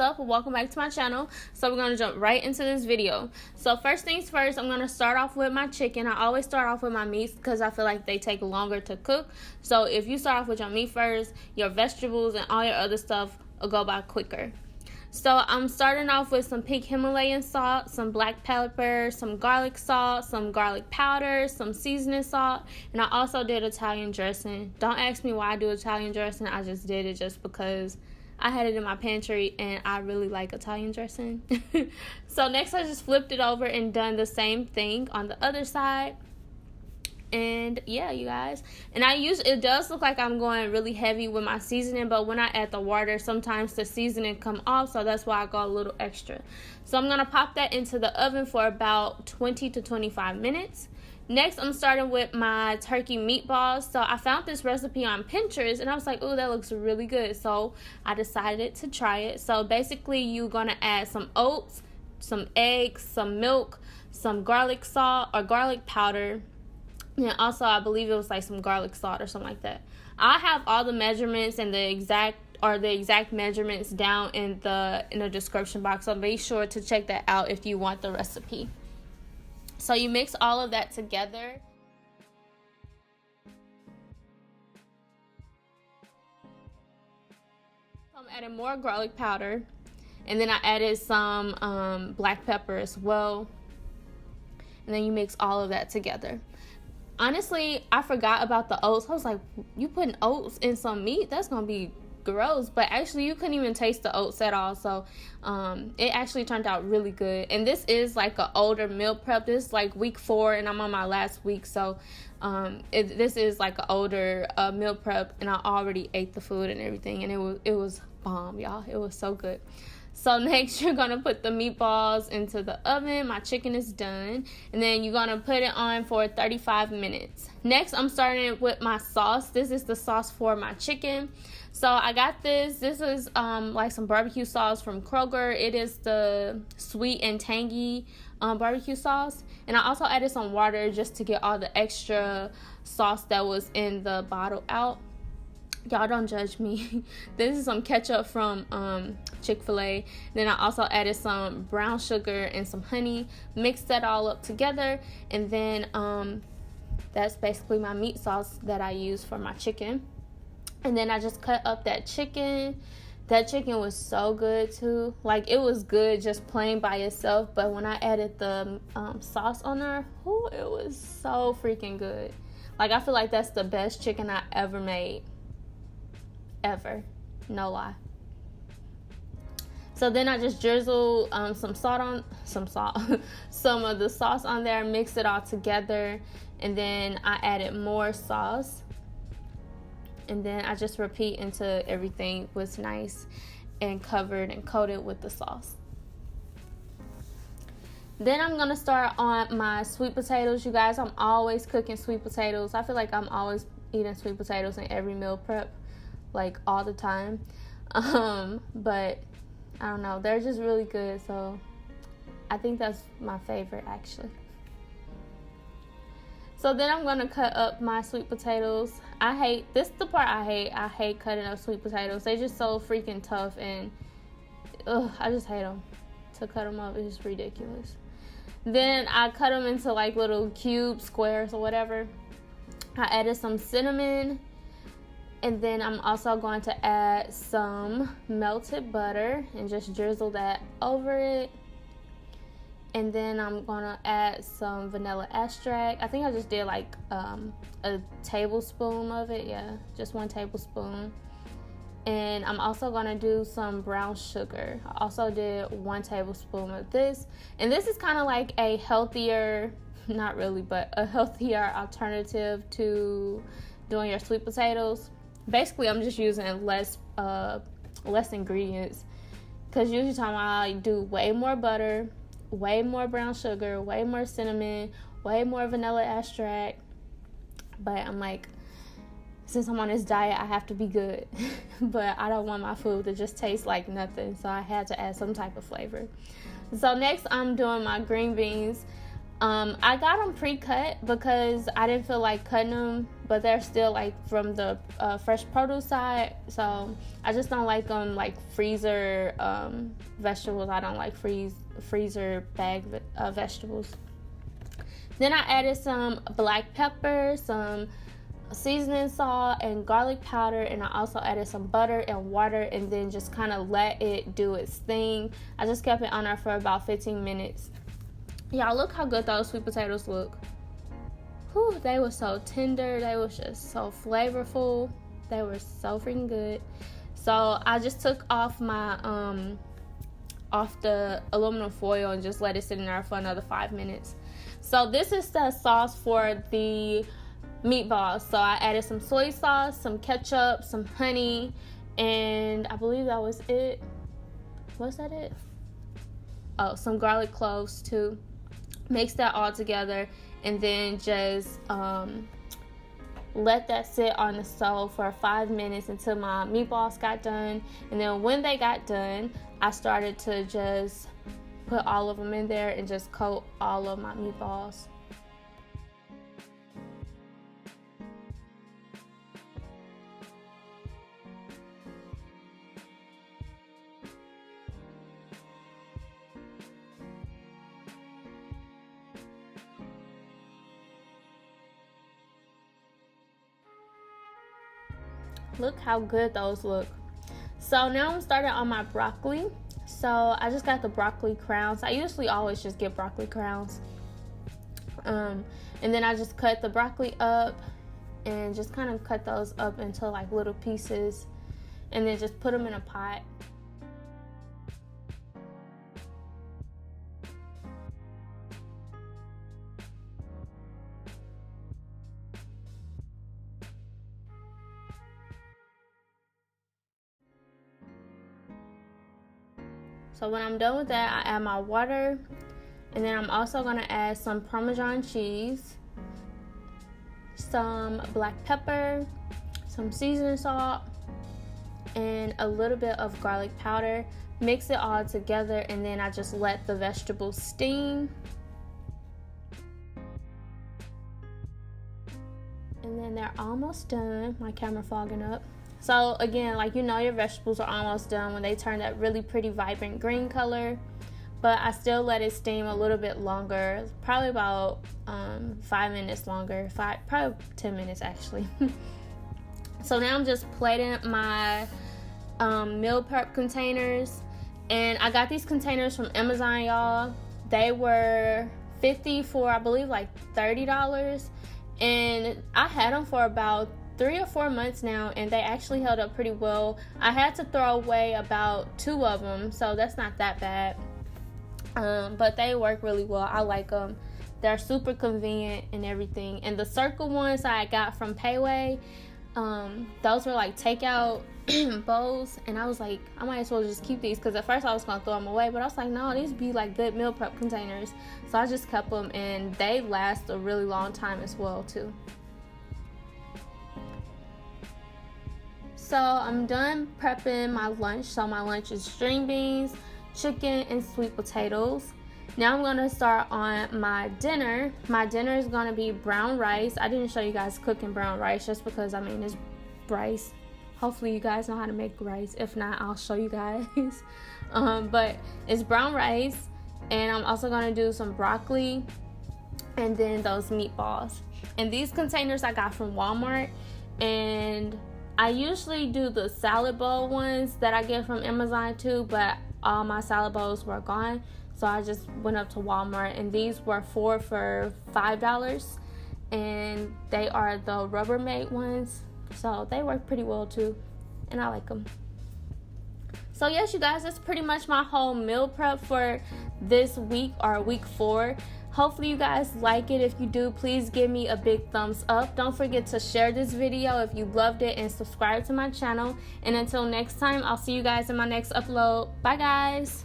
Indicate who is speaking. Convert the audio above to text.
Speaker 1: up? Welcome back to my channel. So we're going to jump right into this video. So first things first, I'm going to start off with my chicken. I always start off with my meats because I feel like they take longer to cook. So if you start off with your meat first, your vegetables and all your other stuff will go by quicker. So I'm starting off with some pink Himalayan salt, some black pepper, some garlic salt, some garlic powder, some seasoning salt, and I also did Italian dressing. Don't ask me why I do Italian dressing. I just did it just because I had it in my pantry and I really like Italian dressing. So next I just flipped it over and done the same thing on the other side. And yeah, you guys, and it does look like I'm going really heavy with my seasoning, but when I add the water, sometimes the seasoning come off, so that's why I go a little extra. So I'm gonna pop that into the oven for about 20 to 25 minutes. Next, I'm starting with my turkey meatballs. So I found this recipe on Pinterest and I was like, oh, that looks really good. So I decided to try it. So basically you're gonna add some oats, some eggs, some milk, some garlic salt or garlic powder. And also, I believe it was like some garlic salt or something like that. I have all the measurements and the exact measurements down in the description box. So be sure to check that out if you want the recipe. So you mix all of that together. I'm adding more garlic powder, and then I added some black pepper as well. And then you mix all of that together. Honestly, I forgot about the oats. I was like, you putting oats in some meat? That's going to be gross. But actually, you couldn't even taste the oats at all. So, it actually turned out really good. And this is like an older meal prep. This is like week 4 and I'm on my last week. So, this is like an older meal prep and I already ate the food and everything. And it was bomb, y'all. It was so good. So next you're going to put the meatballs into the oven. My chicken is done. And then you're going to put it on for 35 minutes. Next I'm starting with my sauce. This is the sauce for my chicken. So I got this. This is like some barbecue sauce from Kroger. It is the sweet and tangy barbecue sauce. And I also added some water just to get all the extra sauce that was in the bottle out. Y'all don't judge me. This is some ketchup from Chick-fil-A. Then I also added some brown sugar and some honey. Mixed that all up together. And then that's basically my meat sauce that I use for my chicken. And then I just cut up that chicken. That chicken was so good too. Like, it was good just plain by itself. But when I added the sauce on there, it was so freaking good. Like, I feel like that's the best chicken I ever made. Ever. No lie. So then I just drizzle some of the sauce on there, mix it all together, and then I added more sauce. And then I just repeat until everything was nice and covered and coated with the sauce. Then I'm going to start on my sweet potatoes. You guys, I'm always cooking sweet potatoes. I feel like I'm always eating sweet potatoes in every meal prep, like all the time. But I don't know, they're just really good. So I think that's my favorite actually. So then I'm going to cut up my sweet potatoes. This is the part I hate cutting up sweet potatoes. They're just so freaking tough and I just hate them. To cut them up is just ridiculous. Then I cut them into like little cube squares or whatever. I added some cinnamon. And then I'm also going to add some melted butter and just drizzle that over it. And then I'm going to add some vanilla extract. I think I just did like a tablespoon of it. Yeah, just 1 tablespoon. And I'm also going to do some brown sugar. I also did 1 tablespoon of this. And this is kind of like a healthier, not really, but a healthier alternative to doing your sweet potatoes. Basically, I'm just using less ingredients. Because usually time I do way more butter, way more brown sugar, way more cinnamon, way more vanilla extract. But I'm like, since I'm on this diet, I have to be good. But I don't want my food to just taste like nothing. So I had to add some type of flavor. So next I'm doing my green beans. I got them pre-cut because I didn't feel like cutting them, but they're still like from the fresh produce side. So I just don't like them like freezer vegetables. I don't like freezer bag vegetables. Then I added some black pepper, some seasoning salt, and garlic powder, and I also added some butter and water, and then just kind of let it do its thing. I just kept it on there for about 15 minutes. Y'all, look how good those sweet potatoes look. Whew, they were so tender. They were just so flavorful. They were so freaking good. So I just took off my off the aluminum foil and just let it sit in there for another 5 minutes. So this is the sauce for the meatballs. So I added some soy sauce, some ketchup, some honey, and I believe that was it. Was that it? Oh, some garlic cloves too. Mix that all together, and then just let that sit on the stove for 5 minutes until my meatballs got done. And then when they got done, I started to just put all of them in there and just coat all of my meatballs. Look how good those look. So now I'm starting on my broccoli. So I just got the broccoli crowns. I usually always just get broccoli crowns. And then I just cut the broccoli up and just kind of cut those up into like little pieces, and then just put them in a pot. So when I'm done with that, I add my water, and then I'm also going to add some Parmesan cheese, some black pepper, some seasoning salt, and a little bit of garlic powder. Mix it all together, and then I just let the vegetables steam. And then they're almost done. My camera fogging up. So again, like, you know, your vegetables are almost done when they turn that really pretty vibrant green color. But I still let it steam a little bit longer, probably about 5 minutes longer, probably 10 minutes actually. So now I'm just plating my meal prep containers, and I got these containers from Amazon, y'all. They were $50 for, I believe, like $30, and I had them for about 3 or 4 months now, and they actually held up pretty well. I had to throw away about 2 of them, so that's not that bad. But they work really well. I like them. They're super convenient and everything. And the circle ones I got from Payway, those were like takeout bowls, and I was like, I might as well just keep these, because at first I was gonna throw them away, but I was like, no, these be like good meal prep containers. So I just kept them, and they last a really long time as well too. So I'm done prepping my lunch. So my lunch is string beans, chicken, and sweet potatoes. Now I'm gonna start on my dinner. My dinner is gonna be brown rice. I didn't show you guys cooking brown rice just because, I mean, it's rice. Hopefully you guys know how to make rice. If not, I'll show you guys. But it's brown rice, and I'm also gonna do some broccoli, and then those meatballs. And these containers I got from Walmart, and I usually do the salad bowl ones that I get from Amazon too, but all my salad bowls were gone, so I just went up to Walmart, and these were 4 for $5, and they are the Rubbermaid ones, so they work pretty well too, and I like them. So yes, you guys, that's pretty much my whole meal prep for this week, or week 4. Hopefully you guys like it. If you do, please give me a big thumbs up. Don't forget to share this video if you loved it, and subscribe to my channel. And until next time, I'll see you guys in my next upload. Bye guys.